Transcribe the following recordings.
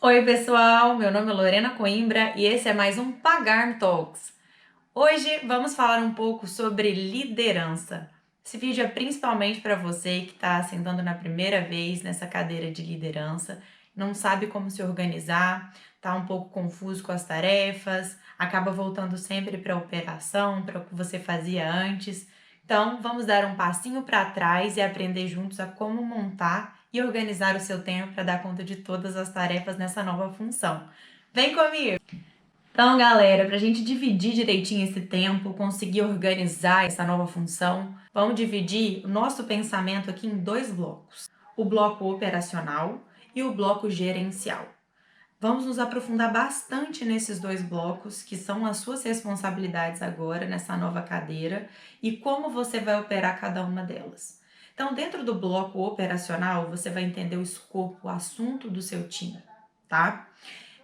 Oi pessoal, meu nome é Lorena Coimbra e esse é mais um Pagar Talks. Hoje vamos falar um pouco sobre liderança. Esse vídeo é principalmente para você que está sentando na primeira vez nessa cadeira de liderança, não sabe como se organizar, está um pouco confuso com as tarefas, acaba voltando sempre para a operação, para o que você fazia antes. Então, vamos dar um passinho para trás e aprender juntos a como montar e organizar o seu tempo para dar conta de todas as tarefas nessa nova função. Vem comigo! Então, galera, para a gente dividir direitinho esse tempo, conseguir organizar essa nova função, vamos dividir o nosso pensamento aqui em dois blocos: o bloco operacional e o bloco gerencial. Vamos nos aprofundar bastante nesses dois blocos, que são as suas responsabilidades agora nessa nova cadeira e como você vai operar cada uma delas. Então, dentro do bloco operacional, você vai entender o escopo, o assunto do seu time, tá?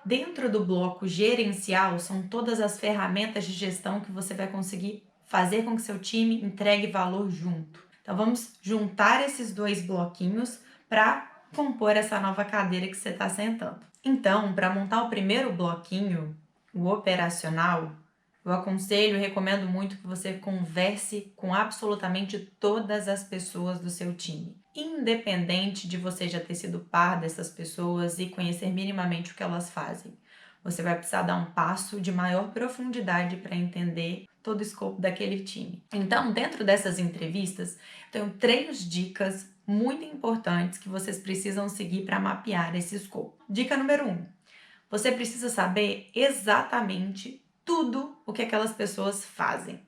Dentro do bloco gerencial, são todas as ferramentas de gestão que você vai conseguir fazer com que seu time entregue valor junto. Então, vamos juntar esses dois bloquinhos para compor essa nova cadeira que você está sentando. Então, para montar o primeiro bloquinho, o operacional, eu aconselho e recomendo muito que você converse com absolutamente todas as pessoas do seu time. Independente de você já ter sido par dessas pessoas e conhecer minimamente o que elas fazem. Você vai precisar dar um passo de maior profundidade para entender todo o escopo daquele time. Então, dentro dessas entrevistas, eu tenho 3 dicas muito importantes que vocês precisam seguir para mapear esse escopo. Dica número 1. Você precisa saber exatamente tudo o que aquelas pessoas fazem.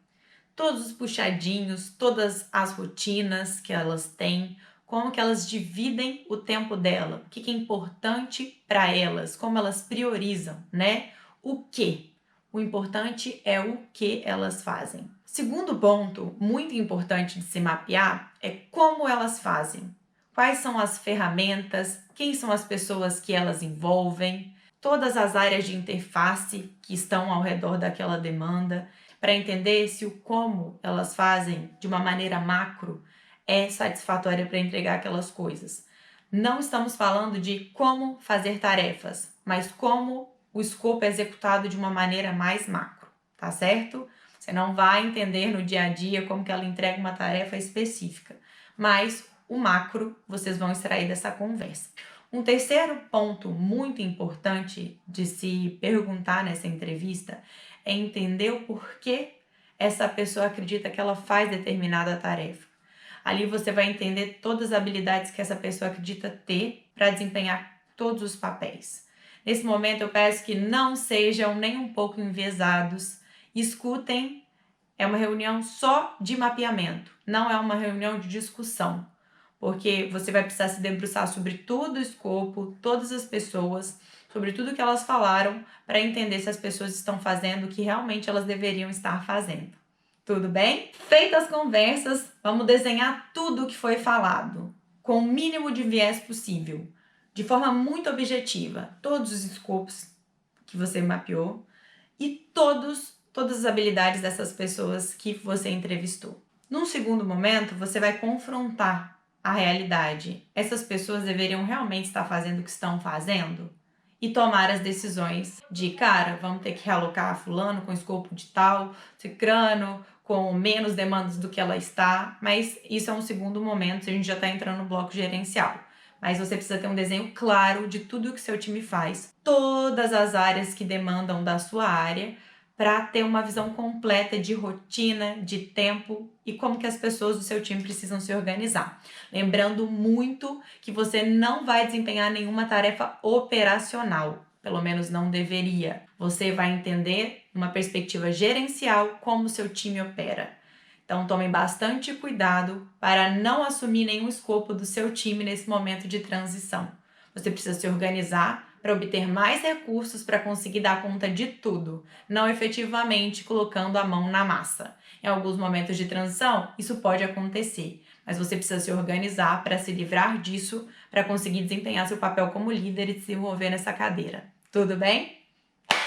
Todos os puxadinhos, todas as rotinas que elas têm, como que elas dividem o tempo dela, o que é importante para elas, como elas priorizam, né? O que? O importante é o que elas fazem. Segundo ponto, muito importante de se mapear, é como elas fazem. Quais são as ferramentas, quem são as pessoas que elas envolvem, todas as áreas de interface que estão ao redor daquela demanda, para entender se o como elas fazem de uma maneira macro é satisfatória para entregar aquelas coisas. Não estamos falando de como fazer tarefas, mas como o escopo é executado de uma maneira mais macro, tá certo? Você não vai entender no dia a dia como que ela entrega uma tarefa específica, mas o macro vocês vão extrair dessa conversa. Um terceiro ponto muito importante de se perguntar nessa entrevista é entender o porquê essa pessoa acredita que ela faz determinada tarefa. Ali você vai entender todas as habilidades que essa pessoa acredita ter para desempenhar todos os papéis. Nesse momento eu peço que não sejam nem um pouco enviesados, escutem, é uma reunião só de mapeamento, não é uma reunião de discussão, porque você vai precisar se debruçar sobre todo o escopo, todas as pessoas, sobre tudo que elas falaram, para entender se as pessoas estão fazendo o que realmente elas deveriam estar fazendo. Tudo bem? Feitas as conversas, vamos desenhar tudo o que foi falado, com o mínimo de viés possível, de forma muito objetiva, todos os escopos que você mapeou e todas as habilidades dessas pessoas que você entrevistou. Num segundo momento, você vai confrontar a realidade. Essas pessoas deveriam realmente estar fazendo o que estão fazendo? E tomar as decisões de, cara, vamos ter que realocar fulano com escopo de tal, cicrano com menos demandas do que ela está, mas isso é um segundo momento, a gente já está entrando no bloco gerencial. Mas você precisa ter um desenho claro de tudo que seu time faz, todas as áreas que demandam da sua área, para ter uma visão completa de rotina, de tempo e como que as pessoas do seu time precisam se organizar. Lembrando muito que você não vai desempenhar nenhuma tarefa operacional, pelo menos não deveria. Você vai entender, uma perspectiva gerencial, como o seu time opera. Então, tomem bastante cuidado para não assumir nenhum escopo do seu time nesse momento de transição. Você precisa se organizar para obter mais recursos para conseguir dar conta de tudo, não efetivamente colocando a mão na massa. Em alguns momentos de transição, isso pode acontecer, mas você precisa se organizar para se livrar disso, para conseguir desempenhar seu papel como líder e se desenvolver nessa cadeira. Tudo bem?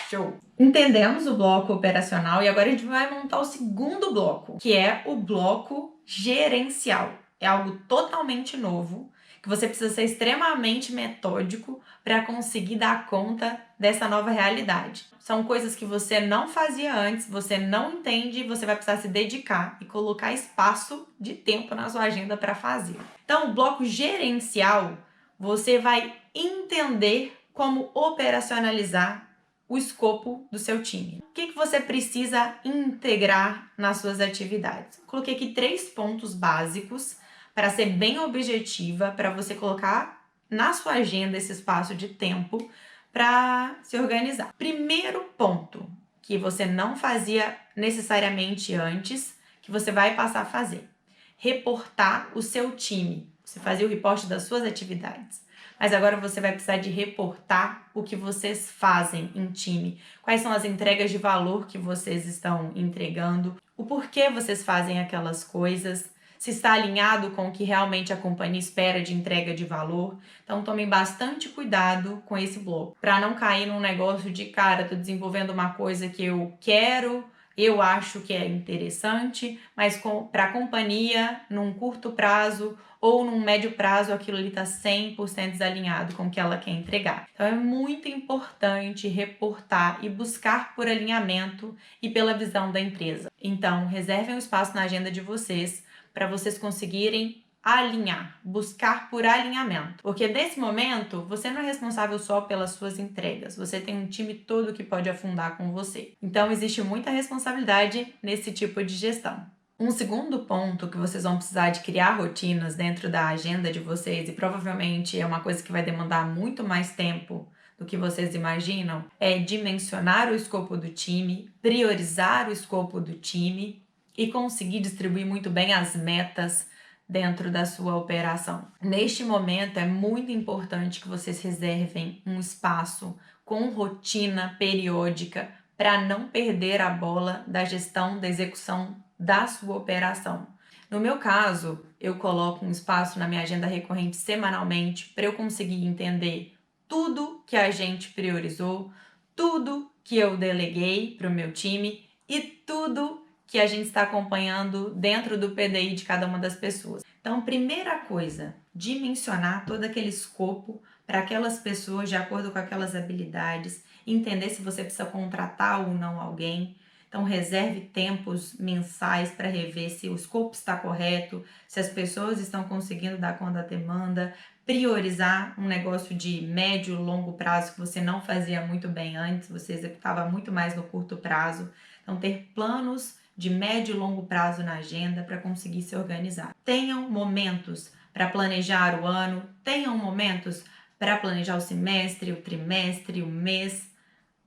Show! Entendemos o bloco operacional e agora a gente vai montar o segundo bloco, que é o bloco gerencial. É algo totalmente novo que você precisa ser extremamente metódico para conseguir dar conta dessa nova realidade. São coisas que você não fazia antes, você não entende e você vai precisar se dedicar e colocar espaço de tempo na sua agenda para fazer. Então, o bloco gerencial, você vai entender como operacionalizar o escopo do seu time. O que você precisa integrar nas suas atividades? Coloquei aqui 3 pontos básicos para ser bem objetiva, para você colocar na sua agenda esse espaço de tempo para se organizar. Primeiro ponto, que você não fazia necessariamente antes, que você vai passar a fazer: reportar o seu time. Você fazia o reporte das suas atividades, mas agora você vai precisar de reportar o que vocês fazem em time, quais são as entregas de valor que vocês estão entregando, o porquê vocês fazem aquelas coisas, se está alinhado com o que realmente a companhia espera de entrega de valor. Então tomem bastante cuidado com esse bloco, para não cair num negócio de, cara, tô desenvolvendo uma coisa que eu quero, eu acho que é interessante, mas para a companhia, num curto prazo ou num médio prazo, aquilo ali está 100% desalinhado com o que ela quer entregar. Então é muito importante reportar e buscar por alinhamento e pela visão da empresa. Então, reservem um espaço na agenda de vocês para vocês conseguirem alinhar, buscar por alinhamento. Porque nesse momento, você não é responsável só pelas suas entregas, você tem um time todo que pode afundar com você. Então, existe muita responsabilidade nesse tipo de gestão. Um segundo ponto que vocês vão precisar de criar rotinas dentro da agenda de vocês, e provavelmente é uma coisa que vai demandar muito mais tempo do que vocês imaginam, é dimensionar o escopo do time, priorizar o escopo do time e conseguir distribuir muito bem as metas dentro da sua operação. Neste momento é muito importante que vocês reservem um espaço com rotina periódica para não perder a bola da gestão, da execução da sua operação. No meu caso, eu coloco um espaço na minha agenda recorrente semanalmente para eu conseguir entender tudo que a gente priorizou, tudo que eu deleguei para o meu time e tudo que a gente está acompanhando dentro do PDI de cada uma das pessoas. Então, primeira coisa, dimensionar todo aquele escopo para aquelas pessoas de acordo com aquelas habilidades, entender se você precisa contratar ou não alguém. Então, reserve tempos mensais para rever se o escopo está correto, se as pessoas estão conseguindo dar conta da demanda, priorizar um negócio de médio e longo prazo que você não fazia muito bem antes, você executava muito mais no curto prazo. Então, ter planos de médio e longo prazo na agenda para conseguir se organizar. Tenham momentos para planejar o ano, tenham momentos para planejar o semestre, o trimestre, o mês,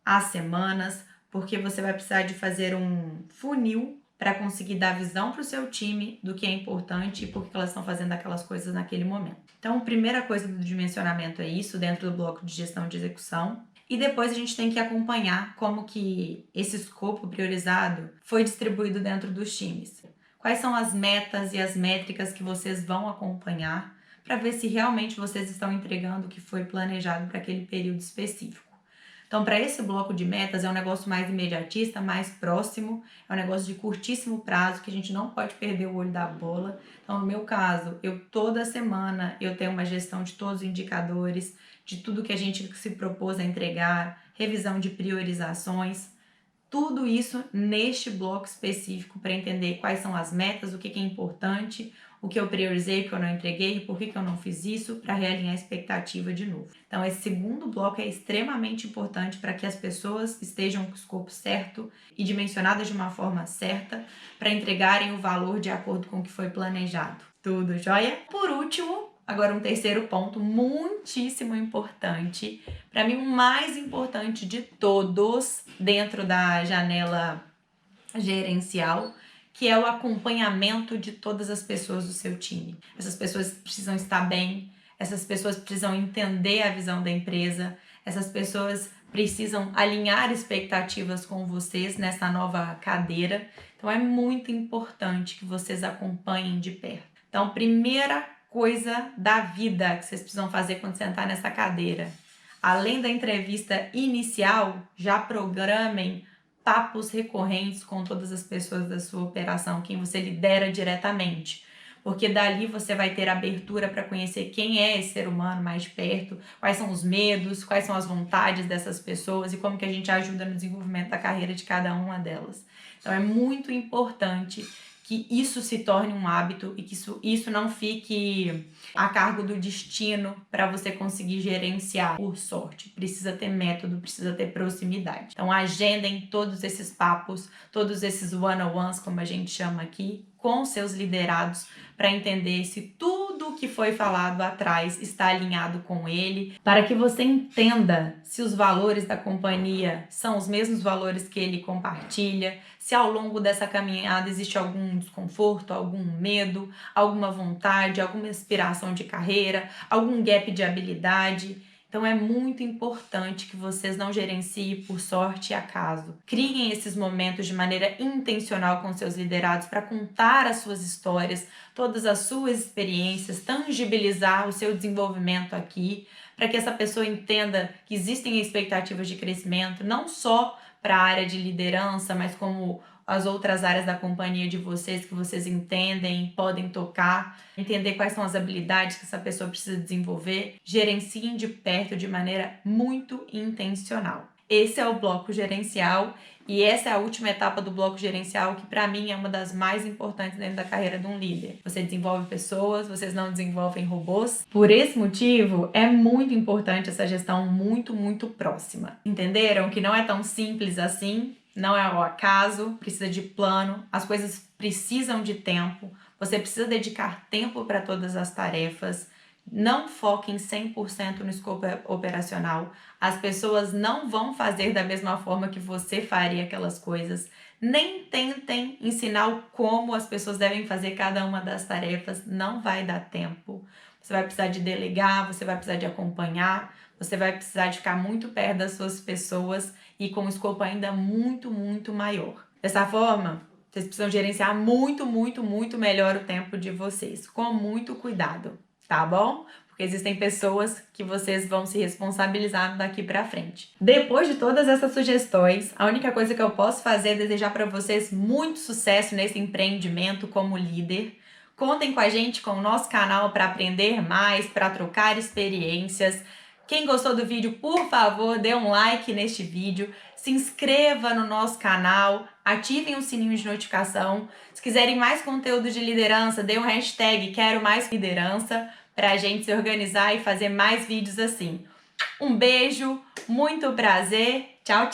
as semanas, porque você vai precisar de fazer um funil para conseguir dar visão para o seu time do que é importante e por que elas estão fazendo aquelas coisas naquele momento. Então, a primeira coisa do dimensionamento é isso, dentro do bloco de gestão de execução. E depois a gente tem que acompanhar como que esse escopo priorizado foi distribuído dentro dos times. Quais são as metas e as métricas que vocês vão acompanhar para ver se realmente vocês estão entregando o que foi planejado para aquele período específico. Então, para esse bloco de metas, é um negócio mais imediatista, mais próximo, é um negócio de curtíssimo prazo, que a gente não pode perder o olho da bola. Então, no meu caso, toda semana eu tenho uma gestão de todos os indicadores, de tudo que a gente se propôs a entregar, revisão de priorizações, tudo isso neste bloco específico para entender quais são as metas, o que é importante, o que eu priorizei, o que eu não entreguei, por que eu não fiz isso, para realinhar a expectativa de novo. Então, esse segundo bloco é extremamente importante para que as pessoas estejam com o escopo certo e dimensionadas de uma forma certa para entregarem o valor de acordo com o que foi planejado. Tudo jóia? Por último, agora um terceiro ponto muitíssimo importante, para mim o mais importante de todos dentro da janela gerencial, que é o acompanhamento de todas as pessoas do seu time. Essas pessoas precisam estar bem, essas pessoas precisam entender a visão da empresa, essas pessoas precisam alinhar expectativas com vocês nessa nova cadeira. Então é muito importante que vocês acompanhem de perto. Então, primeira coisa da vida que vocês precisam fazer quando sentar nessa cadeira, além da entrevista inicial, já programem papos recorrentes com todas as pessoas da sua operação, quem você lidera diretamente. porque dali você vai ter abertura para conhecer quem é esse ser humano mais de perto, quais são os medos, quais são as vontades dessas pessoas e como que a gente ajuda no desenvolvimento da carreira de cada uma delas. Então é muito importante que isso se torne um hábito e que isso não fique a cargo do destino para você conseguir gerenciar por sorte. Precisa ter método, precisa ter proximidade. Então agendem todos esses papos, todos esses one-on-ones, como a gente chama aqui, com seus liderados para entender se tudo que foi falado atrás está alinhado com ele, para que você entenda se os valores da companhia são os mesmos valores que ele compartilha, se ao longo dessa caminhada existe algum desconforto, algum medo, alguma vontade, alguma inspiração de carreira, algum gap de habilidade. Então é muito importante que vocês não gerenciem por sorte e acaso. Criem esses momentos de maneira intencional com seus liderados para contar as suas histórias, todas as suas experiências, tangibilizar o seu desenvolvimento aqui, para que essa pessoa entenda que existem expectativas de crescimento, não só para a área de liderança, mas como as outras áreas da companhia de vocês que vocês entendem, podem tocar, entender quais são as habilidades que essa pessoa precisa desenvolver, gerenciem de perto de maneira muito intencional. Esse é o bloco gerencial e essa é a última etapa do bloco gerencial que para mim é uma das mais importantes dentro da carreira de um líder. Você desenvolve pessoas, vocês não desenvolvem robôs. Por esse motivo, é muito importante essa gestão muito próxima. Entenderam que não é tão simples assim? Não é ao acaso, precisa de plano, as coisas precisam de tempo, você precisa dedicar tempo para todas as tarefas, não foque em 100% no escopo operacional, as pessoas não vão fazer da mesma forma que você faria aquelas coisas, nem tentem ensinar o como as pessoas devem fazer cada uma das tarefas, não vai dar tempo. Você vai precisar de delegar, você vai precisar de acompanhar, você vai precisar de ficar muito perto das suas pessoas e com um escopo ainda muito maior. Dessa forma, vocês precisam gerenciar muito melhor o tempo de vocês, com muito cuidado, tá bom? Porque existem pessoas que vocês vão se responsabilizar daqui pra frente. Depois de todas essas sugestões, a única coisa que eu posso fazer é desejar para vocês muito sucesso nesse empreendimento como líder. Contem com a gente, com o nosso canal para aprender mais, para trocar experiências. Quem gostou do vídeo, por favor, dê um like neste vídeo, se inscreva no nosso canal, ativem o sininho de notificação. Se quiserem mais conteúdo de liderança, dê um hashtag Quero Mais Liderança para a gente se organizar e fazer mais vídeos assim. Um beijo, muito prazer, tchau!